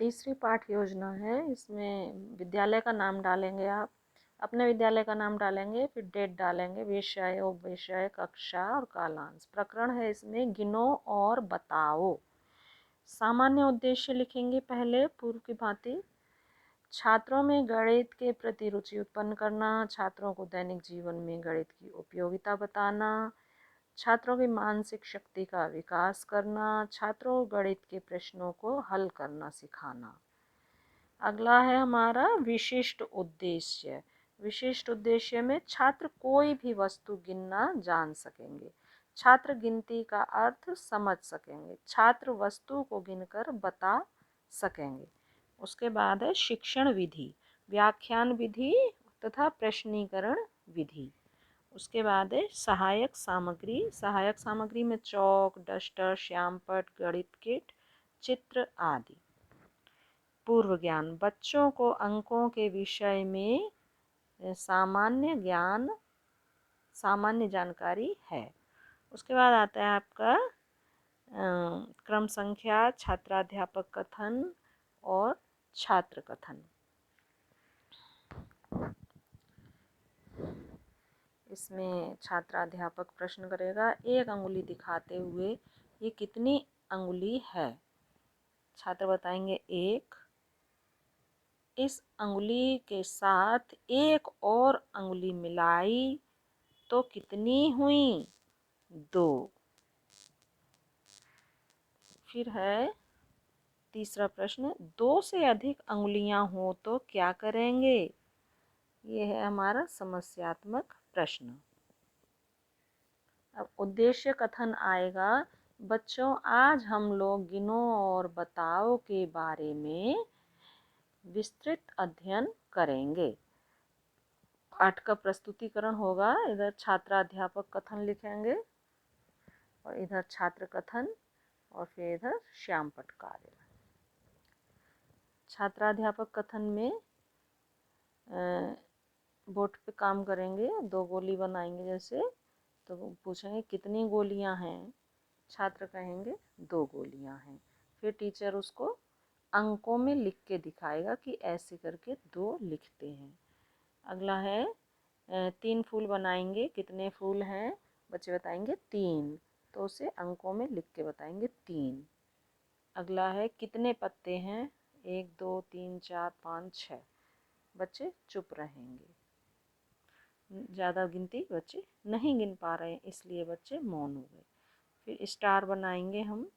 तीसरी पाठ योजना है। इसमें विद्यालय का नाम डालेंगे आप, अपने विद्यालय का नाम डालेंगे, फिर डेट डालेंगे, विषय, उपविषय, कक्षा और कालांश। प्रकरण है इसमें गिनो और बताओ। सामान्य उद्देश्य लिखेंगे पहले पूर्व की भांति। छात्रों में गणित के प्रति रुचि उत्पन्न करना, छात्रों को दैनिक जीवन में गणित की उपयोगिता बताना, छात्रों की मानसिक शक्ति का विकास करना, छात्रों को गणित के प्रश्नों को हल करना सिखाना। अगला है हमारा विशिष्ट उद्देश्य। विशिष्ट उद्देश्य में छात्र कोई भी वस्तु गिनना जान सकेंगे, छात्र गिनती का अर्थ समझ सकेंगे, छात्र वस्तु को गिनकर बता सकेंगे। उसके बाद है शिक्षण विधि, व्याख्यान विधि तथा प्रश्नीकरण विधि। उसके बाद है सहायक सामग्री। सहायक सामग्री में चौक, डस्टर, श्यामपट्ट, गणित किट, चित्र आदि। पूर्व ज्ञान, बच्चों को अंकों के विषय में सामान्य ज्ञान, सामान्य जानकारी है। उसके बाद आता है आपका क्रम संख्या, छात्राध्यापक कथन और छात्र कथन। इसमें छात्राध्यापक प्रश्न करेगा, एक अंगुली दिखाते हुए ये कितनी अंगुली है? छात्र बताएंगे एक। इस अंगुली के साथ एक और अंगुली मिलाई तो कितनी हुई? 2। फिर है तीसरा प्रश्न, 2 से अधिक अंगुलियां हो तो क्या करेंगे? ये है हमारा समस्यात्मक प्रश्न। अब उद्देश्य कथन आएगा, बच्चों आज हम लोग गिनो और बताओ के बारे में विस्तृत अध्ययन करेंगे। पाठ का प्रस्तुतिकरण होगा, इधर छात्राध्यापक कथन लिखेंगे और इधर छात्र कथन और फिर इधर श्यामपट्ट कार्य। छात्राध्यापक कथन में बोर्ड पे काम करेंगे, 2 गोली बनाएंगे जैसे, तो पूछेंगे कितनी गोलियां हैं? छात्र कहेंगे 2 गोलियां हैं। फिर टीचर उसको अंकों में लिख के दिखाएगा कि ऐसे करके 2 लिखते हैं। अगला है 3 फूल बनाएंगे, कितने फूल हैं? बच्चे बताएंगे 3, तो उसे अंकों में लिख के बताएंगे 3। अगला है कितने पत्ते हैं? 1 2 3 4 5 6। बच्चे चुप रहेंगे, ज़्यादा गिनती बच्चे नहीं गिन पा रहे हैं इसलिए बच्चे मौन हो गए। फिर स्टार बनाएंगे हम,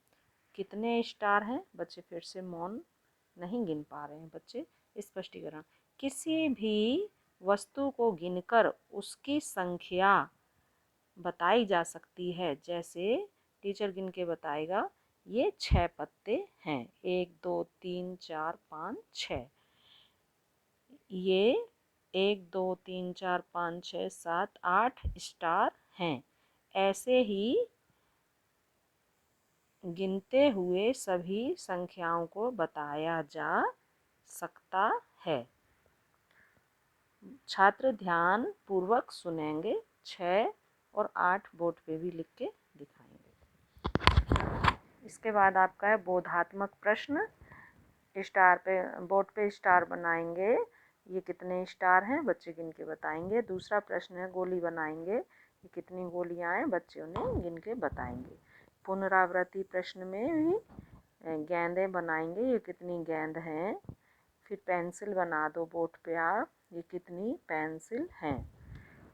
कितने स्टार हैं? बच्चे फिर से मौन, नहीं गिन पा रहे हैं बच्चे। स्पष्टीकरण, किसी भी वस्तु को गिनकर उसकी संख्या बताई जा सकती है। जैसे टीचर गिन के बताएगा ये 6 पत्ते हैं, 1 2 3 4 5 6। ये 1 2 3 4 5 6 7 8 स्टार हैं। ऐसे ही गिनते हुए सभी संख्याओं को बताया जा सकता है। छात्र ध्यान पूर्वक सुनेंगे, 6 और 8 बोर्ड पे भी लिख के दिखाएंगे। इसके बाद आपका है बोधात्मक प्रश्न। स्टार पे, बोर्ड पे स्टार बनाएंगे, ये कितने स्टार हैं? बच्चे गिन के बताएंगे। दूसरा प्रश्न है गोली बनाएंगे, ये कितनी गोलियां हैं? बच्चे उन्हें गिन के बताएंगे। पुनरावृत्ति प्रश्न में भी गेंदें बनाएंगे, ये कितनी गेंद हैं? फिर पेंसिल बना दो बोर्ड पे आप, ये कितनी पेंसिल हैं?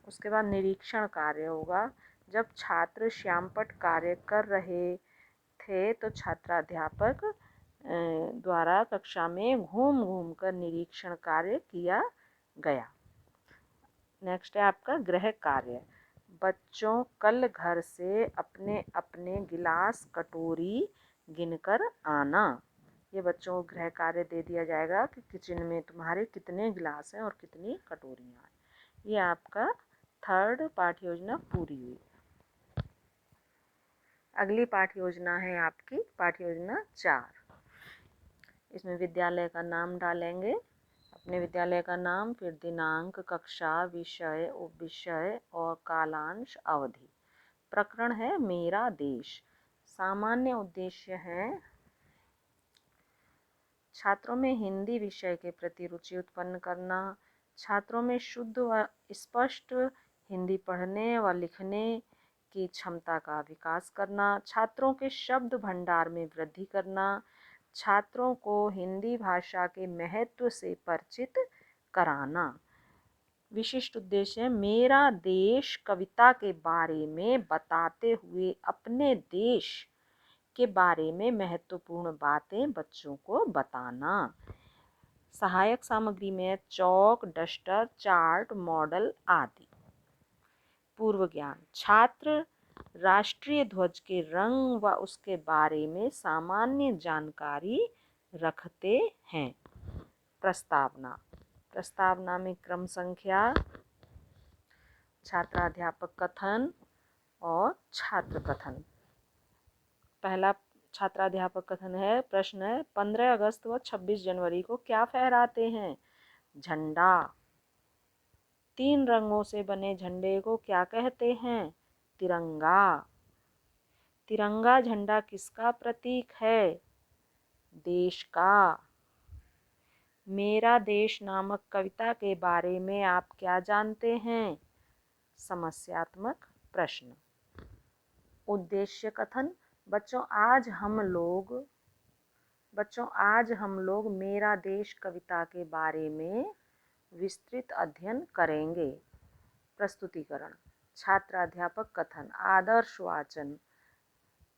उसके बाद निरीक्षण कार्य होगा। जब छात्र श्यामपट्ट कार्य कर रहे थे तो छात्राध्यापक द्वारा कक्षा में घूम घूम कर निरीक्षण कार्य किया गया। नेक्स्ट है आपका गृह कार्य। बच्चों कल घर से अपने अपने गिलास कटोरी गिनकर आना। ये बच्चों को गृह कार्य दे दिया जाएगा कि किचन में तुम्हारे कितने गिलास हैं और कितनी कटोरियाँ हैं। ये आपका 3rd पाठ योजना पूरी हुई। अगली पाठ योजना है आपकी पाठ योजना 4। इसमें विद्यालय का नाम डालेंगे, अपने विद्यालय का नाम, फिर दिनांक, कक्षा, विषय, उपविषय और कालांश अवधि। प्रकरण है मेरा देश। सामान्य उद्देश्य है छात्रों में हिंदी विषय के प्रति रुचि उत्पन्न करना, छात्रों में शुद्ध व स्पष्ट हिंदी पढ़ने व लिखने की क्षमता का विकास करना, छात्रों के शब्द भंडार में वृद्धि करना, छात्रों को हिंदी भाषा के महत्व से परिचित कराना। विशिष्ट उद्देश्य है मेरा देश कविता के बारे में बताते हुए अपने देश के बारे में महत्वपूर्ण बातें बच्चों को बताना। सहायक सामग्री में चौक, डस्टर, चार्ट, मॉडल आदि। पूर्व ज्ञान, छात्र राष्ट्रीय ध्वज के रंग व उसके बारे में सामान्य जानकारी रखते हैं। प्रस्तावना, प्रस्तावना में क्रम संख्या, छात्राध्यापक कथन और छात्र कथन। पहला छात्राध्यापक कथन है, प्रश्न है 15 अगस्त व 26 जनवरी को क्या फहराते हैं? झंडा। 3 रंगों से बने झंडे को क्या कहते हैं? तिरंगा। तिरंगा झंडा किसका प्रतीक है? देश का। मेरा देश नामक कविता के बारे में आप क्या जानते हैं? समस्यात्मक प्रश्न। उद्देश्य कथन, बच्चों आज हम लोग मेरा देश कविता के बारे में विस्तृत अध्ययन करेंगे। प्रस्तुतिकरण, छात्राध्यापक कथन, आदर्श वाचन।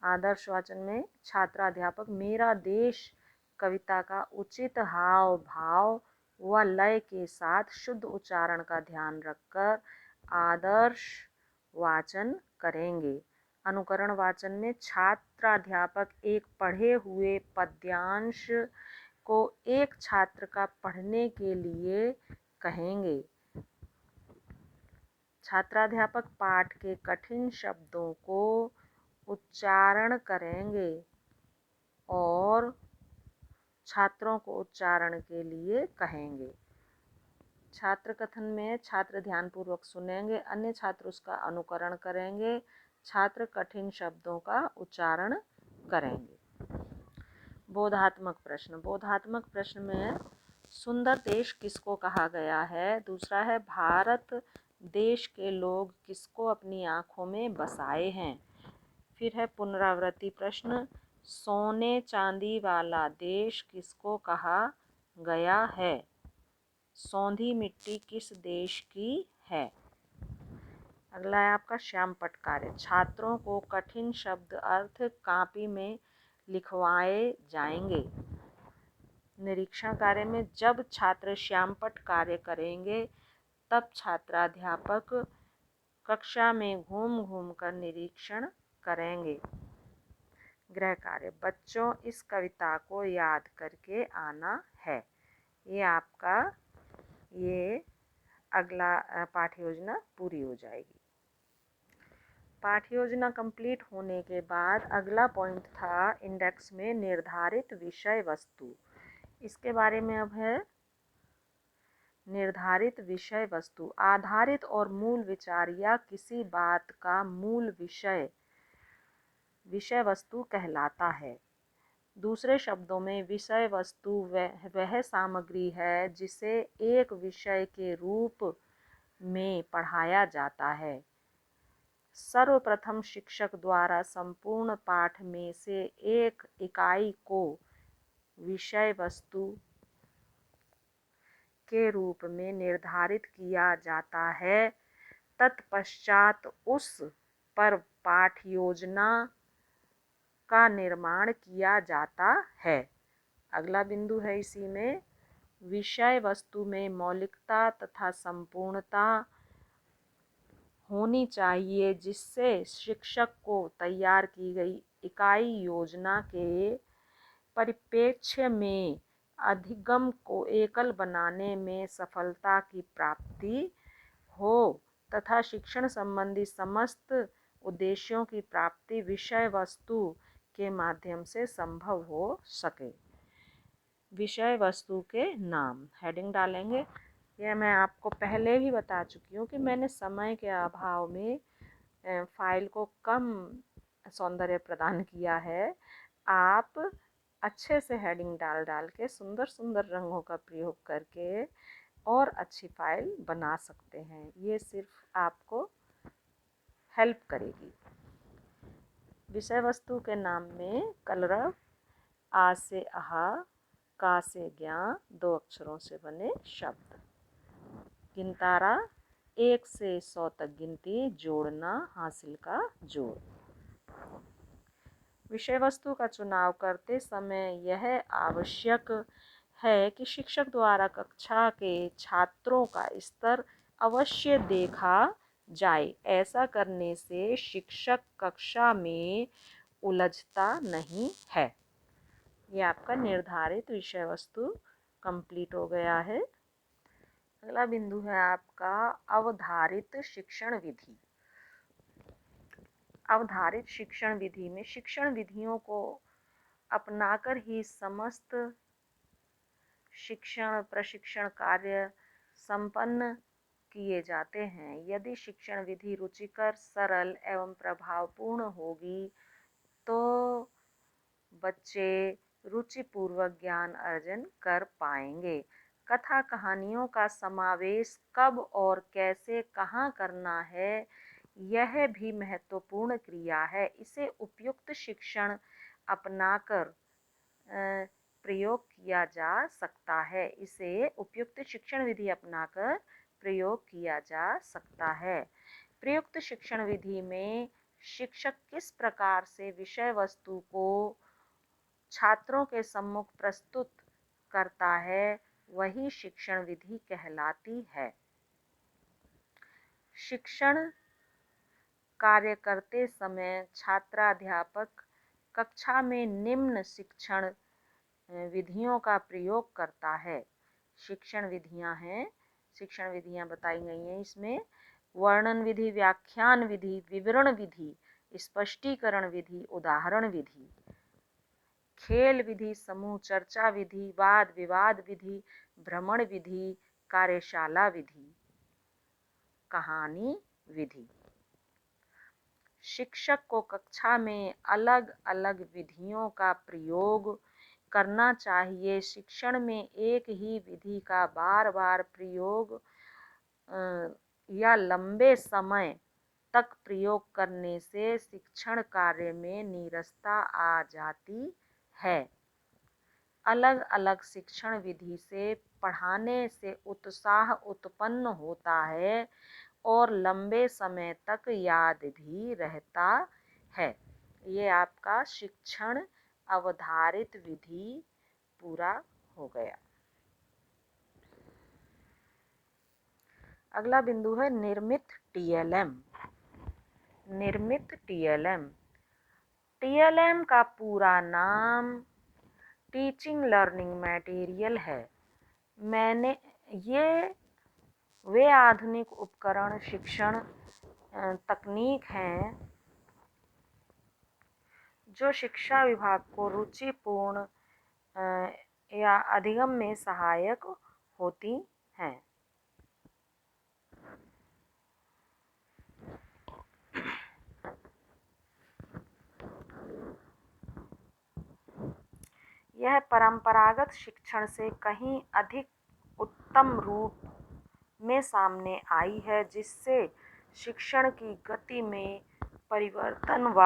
आदर्श वाचन में छात्राध्यापक मेरा देश कविता का उचित हाव भाव व लय के साथ शुद्ध उच्चारण का ध्यान रखकर आदर्श वाचन करेंगे। अनुकरण वाचन में छात्राध्यापक एक पढ़े हुए पद्यांश को एक छात्र का पढ़ने के लिए कहेंगे। छात्राध्यापक पाठ के कठिन शब्दों को उच्चारण करेंगे और छात्रों को उच्चारण के लिए कहेंगे। छात्र कथन में छात्र ध्यानपूर्वक सुनेंगे, अन्य छात्र उसका अनुकरण करेंगे, छात्र कठिन शब्दों का उच्चारण करेंगे। बोधात्मक प्रश्न, बोधात्मक प्रश्न में सुंदर देश किसको कहा गया है? दूसरा है भारत देश के लोग किसको अपनी आँखों में बसाए हैं? फिर है पुनरावृत्ति प्रश्न, सोने चांदी वाला देश किसको कहा गया है? सौंधी मिट्टी किस देश की है? अगला है आपका श्यामपट्ट कार्य, छात्रों को कठिन शब्द अर्थ कॉपी में लिखवाए जाएंगे। निरीक्षण कार्य में जब छात्र श्यामपट्ट कार्य करेंगे तब छात्राध्यापक कक्षा में घूम घूम कर निरीक्षण करेंगे। गृह कार्य, बच्चों इस कविता को याद करके आना है। ये आपका अगला पाठ योजना पूरी हो जाएगी। पाठ योजना कंप्लीट होने के बाद अगला पॉइंट था इंडेक्स में निर्धारित विषय वस्तु। इसके बारे में अब है निर्धारित विषय वस्तु, आधारित और मूल विचार या किसी बात का मूल विषय वस्तु कहलाता है। दूसरे शब्दों में विषय वस्तु वह सामग्री है जिसे एक विषय के रूप में पढ़ाया जाता है। सर्वप्रथम शिक्षक द्वारा संपूर्ण पाठ में से एक इकाई को विषय वस्तु के रूप में निर्धारित किया जाता है, तत्पश्चात उस पर पाठ योजना का निर्माण किया जाता है। अगला बिंदु है इसी में, विषय वस्तु में मौलिकता तथा संपूर्णता होनी चाहिए जिससे शिक्षक को तैयार की गई इकाई योजना के परिप्रेक्ष्य में अधिगम को एकल बनाने में सफलता की प्राप्ति हो तथा शिक्षण संबंधी समस्त उद्देश्यों की प्राप्ति विषय वस्तु के माध्यम से संभव हो सके। विषय वस्तु के नाम हेडिंग डालेंगे। यह मैं आपको पहले भी बता चुकी हूँ कि मैंने समय के अभाव में फाइल को कम सौंदर्य प्रदान किया है। आप अच्छे से हेडिंग डाल डाल के सुंदर सुंदर रंगों का प्रयोग करके और अच्छी फाइल बना सकते हैं। ये सिर्फ आपको हेल्प करेगी। विषय वस्तु के नाम में कलरव, आ से आहा, का से ज्ञा, 2 अक्षरों से बने शब्द। गिनतारा, 1 से 100 तक गिनती, जोड़ना, हासिल का जोड़। विषय वस्तु का चुनाव करते समय यह आवश्यक है कि शिक्षक द्वारा कक्षा के छात्रों का स्तर अवश्य देखा जाए। ऐसा करने से शिक्षक कक्षा में उलझता नहीं है। ये आपका निर्धारित विषय वस्तु कंप्लीट हो गया है। अगला बिंदु है आपका अवधारित शिक्षण विधि। अवधारित शिक्षण विधि में शिक्षण विधियों को अपनाकर ही समस्त शिक्षण प्रशिक्षण कार्य संपन्न किए जाते हैं। यदि शिक्षण विधि रुचिकर, सरल एवं प्रभावपूर्ण होगी तो बच्चे रुचिपूर्वक ज्ञान अर्जन कर पाएंगे। कथा कहानियों का समावेश कब और कैसे कहाँ करना है, यह भी महत्वपूर्ण क्रिया है। इसे उपयुक्त शिक्षण अपनाकर प्रयोग किया जा सकता है। इसे उपयुक्त शिक्षण विधि अपनाकर प्रयोग किया जा सकता है। प्रयुक्त शिक्षण विधि में शिक्षक किस प्रकार से विषय वस्तु को छात्रों के सम्मुख प्रस्तुत करता है, वही शिक्षण विधि कहलाती है। शिक्षण कार्य करते समय छात्राध्यापक कक्षा में निम्न शिक्षण विधियों का प्रयोग करता है। शिक्षण विधियां हैं, शिक्षण विधियां बताई गई हैं इसमें वर्णन विधि, व्याख्यान विधि, विवरण विधि, स्पष्टीकरण विधि, उदाहरण विधि, खेल विधि, समूह चर्चा विधि, वाद विवाद विधि, भ्रमण विधि, कार्यशाला विधि, कहानी विधि। शिक्षक को कक्षा में अलग अलग विधियों का प्रयोग करना चाहिए। शिक्षण में एक ही विधि का बार बार प्रयोग या लंबे समय तक प्रयोग करने से शिक्षण कार्य में नीरसता आ जाती है। अलग अलग शिक्षण विधि से पढ़ाने से उत्साह उत्पन्न होता है और लंबे समय तक याद भी रहता है। ये आपका शिक्षण अवधारित विधि पूरा हो गया। अगला बिंदु है निर्मित टीएलएम। निर्मित टीएलएम। टीएलएम का पूरा नाम टीचिंग लर्निंग मटेरियल है। ये वे आधुनिक उपकरण शिक्षण तकनीक हैं जो शिक्षा विभाग को रुचिपूर्ण या अधिगम में सहायक होती हैं। यह परंपरागत शिक्षण से कहीं अधिक उत्तम रूप में सामने आई है, जिससे शिक्षण की गति में परिवर्तन व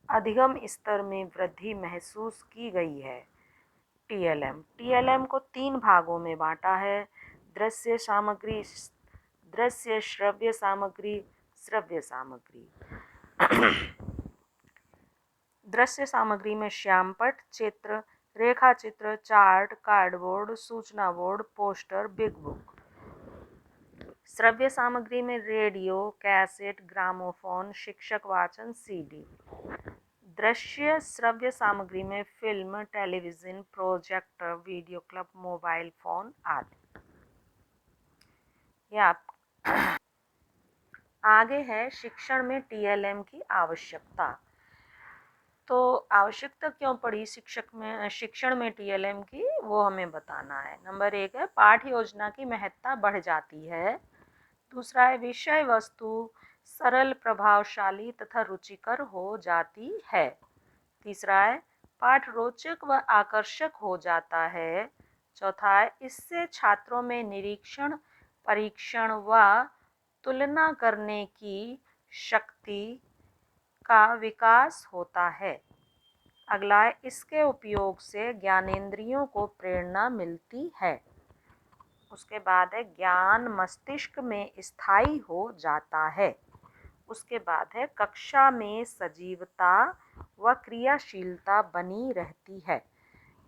अधिगम स्तर में वृद्धि महसूस की गई है। टीएलएम को 3 भागों में बांटा है: दृश्य सामग्री, दृश्य श्रव्य सामग्री, श्रव्य सामग्री। दृश्य सामग्री में श्यामपट, चित्र, रेखा चित्र, चार्ट, कार्डबोर्ड, सूचना बोर्ड, पोस्टर, बिग बुक। श्रव्य सामग्री में रेडियो, कैसेट, ग्रामोफोन, शिक्षक वाचन, सीडी। दृश्य श्रव्य सामग्री में film, television, projector, video clip, mobile phone आदि। यह आगे है शिक्षण में टीएलएम की आवश्यकता। तो आवश्यकता क्यों पड़ी शिक्षण में टीएलएम की, वो हमें बताना है। नंबर 1 है पाठ्य योजना की महत्ता बढ़ जाती है। दूसरा है विषय वस्तु सरल, प्रभावशाली तथा रुचिकर हो जाती है। तीसरा है पाठ रोचक व आकर्षक हो जाता है। चौथा है, इससे छात्रों में निरीक्षण, परीक्षण व तुलना करने की शक्ति का विकास होता है। अगला है, इसके उपयोग से ज्ञानेंद्रियों को प्रेरणा मिलती है। उसके बाद है, ज्ञान मस्तिष्क में स्थायी हो जाता है। उसके बाद है, कक्षा में सजीवता व क्रियाशीलता बनी रहती है।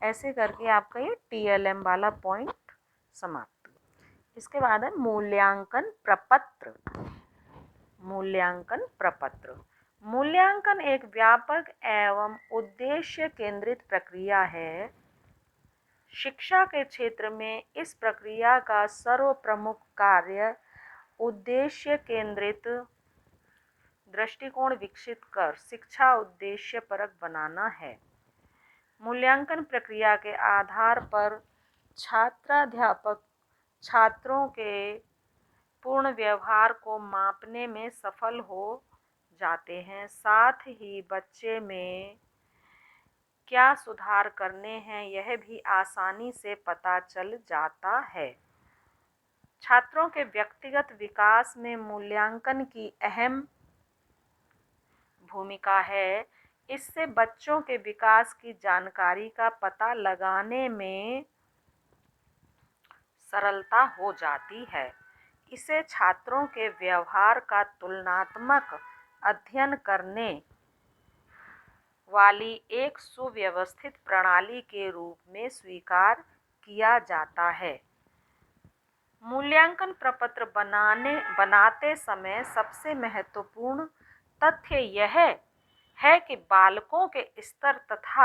ऐसे करके आपका ये TLM वाला पॉइंट समाप्त। इसके बाद है मूल्यांकन प्रपत्र। मूल्यांकन प्रपत्र। मूल्यांकन एक व्यापक एवं उद्देश्य केंद्रित प्रक्रिया है। शिक्षा के क्षेत्र में इस प्रक्रिया का सर्वप्रमुख कार्य उद्देश्य केंद्रित दृष्टिकोण विकसित कर शिक्षा उद्देश्यपरक बनाना है। मूल्यांकन प्रक्रिया के आधार पर छात्राध्यापक छात्रों के पूर्ण व्यवहार को मापने में सफल हो जाते हैं। साथ ही बच्चे में क्या सुधार करने हैं यह भी आसानी से पता चल जाता है। छात्रों के व्यक्तिगत विकास में मूल्यांकन की अहम भूमिका है। इससे बच्चों के विकास की जानकारी का पता लगाने में सरलता हो जाती है। इसे छात्रों के व्यवहार का तुलनात्मक अध्ययन करने वाली एक सुव्यवस्थित प्रणाली के रूप में स्वीकार किया जाता है। मूल्यांकन प्रपत्र बनाते समय सबसे महत्वपूर्ण तथ्य यह है कि बालकों के स्तर तथा